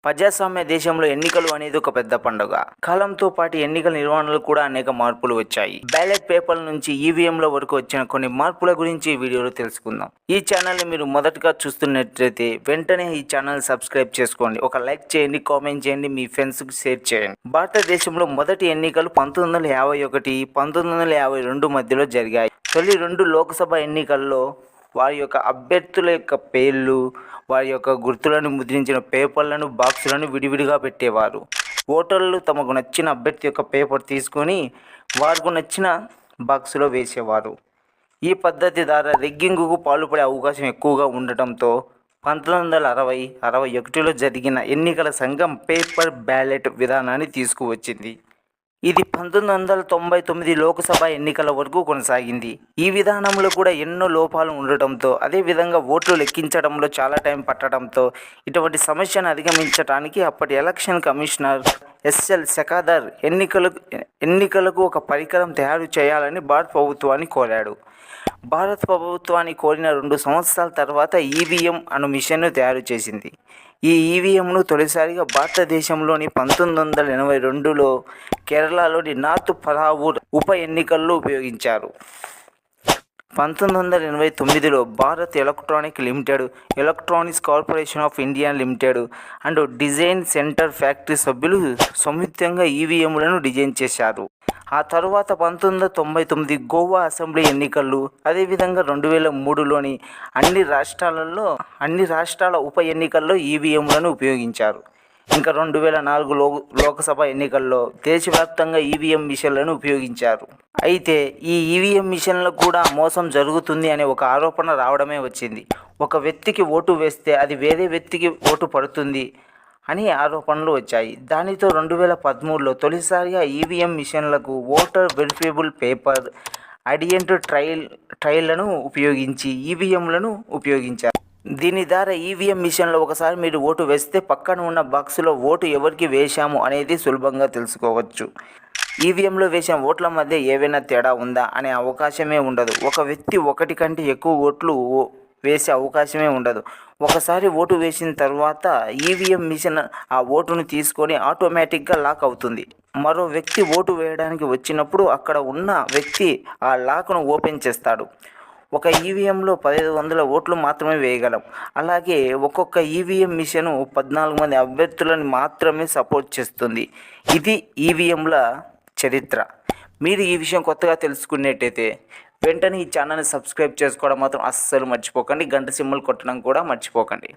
ప్రజాస్వామ్య దేశంలో ఎన్నికలు అనేది ఒక పెద్ద పండుగ. కాలంతో పాటు ఎన్నికల నిర్వహణలో కూడా అనేక మార్పులు వచ్చాయి. బ్యాలెట్ పేపర్ల నుంచి ఈవీఎంల వరకు వచ్చిన కొన్ని మార్పుల గురించి ఈ వీడియోలో తెలుసుకుందాం. ఈ ఛానల్ని మీరు మొదటగా చూస్తున్నట్లయితే వెంటనే ఈ ఛానల్ సబ్స్క్రైబ్ చేసుకోండి. ఒక లైక్ చేయండి, కామెంట్ చేయండి, మీ ఫ్రెండ్స్కి షేర్ చేయండి. భారతదేశంలో మొదటి ఎన్నికలు 1951, 1952 మధ్యలో జరిగాయి. తొలి 2 లోక్సభ ఎన్నికల్లో వారి యొక్క అభ్యర్థుల యొక్క పేర్లు, వారి యొక్క గుర్తులను ముద్రించిన పేపర్లను, బాక్సులను విడివిడిగా పెట్టేవారు. ఓటర్లు తమకు నచ్చిన అభ్యర్థి యొక్క పేపర్ తీసుకొని వారికి నచ్చిన బాక్సులో వేసేవారు. ఈ పద్ధతి ద్వారా రిగ్గింగ్కు పాల్పడే అవకాశం ఎక్కువగా ఉండటంతో 1960, 61లో జరిగిన ఎన్నికల సంఘం పేపర్ బ్యాలెట్ విధానాన్ని తీసుకువచ్చింది. ఇది 1999 లోక్సభ ఎన్నికల వరకు కొనసాగింది. ఈ విధానంలో కూడా ఎన్నో లోపాలు ఉండటంతో, అదేవిధంగా ఓట్లు లెక్కించడంలో చాలా టైం పట్టడంతో ఇటువంటి సమస్యను అధిగమించడానికి అప్పటి ఎలక్షన్ కమిషనర్ ఎస్ఎల్ సెకాదర్ ఎన్నికలకు ఒక పరికరం తయారు చేయాలని భారత ప్రభుత్వాన్ని కోరాడు. భారత ప్రభుత్వాన్ని కోరిన 2 సంవత్సరాల తర్వాత ఈవీఎం అను మిషన్ను తయారు చేసింది. ఈ ఈవీఎంను తొలిసారిగా భారతదేశంలోని 1982లో కేరళలోని నార్త్ పరావూర్ ఉప ఎన్నికల్లో ఉపయోగించారు. 1989లో Bharat electronic limited, electronics corporation of India limited and design centre factory సభ్యులు సంయుక్తంగా ఈవీఎంలను డిజైన్ చేశారు. ఆ తర్వాత 1999 గోవా అసెంబ్లీ ఎన్నికలు, అదేవిధంగా 2003లోని అన్ని రాష్ట్రాల ఉప ఎన్నికల్లో ఈవీఎంలను ఉపయోగించారు. ఇంకా 2004 లోక్సభ ఎన్నికల్లో దేశవ్యాప్తంగా ఈవీఎం మిషన్లను ఉపయోగించారు. అయితే ఈ ఈవీఎం మిషన్లకు కూడా మోసం జరుగుతుంది అనే ఒక ఆరోపణ రావడమే వచ్చింది. ఒక వ్యక్తికి ఓటు వేస్తే అది వేరే వ్యక్తికి ఓటు పడుతుంది అని ఆరోపణలు వచ్చాయి. దానితో 2013లో తొలిసారిగా ఈవీఎం మిషన్లకు ఓటర్ వెరిఫియబుల్ పేపర్ అడియంట్ ట్రయల్లను ఉపయోగించి ఈవీఎంలను ఉపయోగించారు. దీని ద్వారా ఈవీఎం మిషన్లో ఒకసారి మీరు ఓటు వేస్తే పక్కన ఉన్న బాక్సులో ఓటు ఎవరికి వేశాము అనేది సులభంగా తెలుసుకోవచ్చు. ఈవీఎంలో వేసిన ఓట్ల మధ్య ఏవైనా తేడా ఉందా అనే అవకాశమే ఉండదు. ఒక వ్యక్తి ఒకటి కంటే ఎక్కువ ఓట్లు వేసే అవకాశమే ఉండదు. ఒకసారి ఓటు వేసిన తర్వాత ఈవీఎం మిషన్ ఆ ఓటును తీసుకొని ఆటోమేటిక్గా లాక్ అవుతుంది. మరో వ్యక్తి ఓటు వేయడానికి వచ్చినప్పుడు అక్కడ ఉన్న వ్యక్తి ఆ లాక్ను ఓపెన్ చేస్తాడు. ఒక ఈవీఎంలో 1500 ఓట్లు మాత్రమే వేయగలం. అలాగే ఒక్కొక్క ఈవీఎం మిషన్ 14 మంది అభ్యర్థులను మాత్రమే సపోర్ట్ చేస్తుంది. ఇది ఈవీఎంల చరిత్ర. మీరు ఈ విషయం కొత్తగా తెలుసుకున్నట్టయితే వెంటనే ఈ ఛానల్ని సబ్స్క్రైబ్ చేసుకోవడం మాత్రం అస్సలు మర్చిపోకండి. గంట సింబల్ కొట్టడం కూడా మర్చిపోకండి.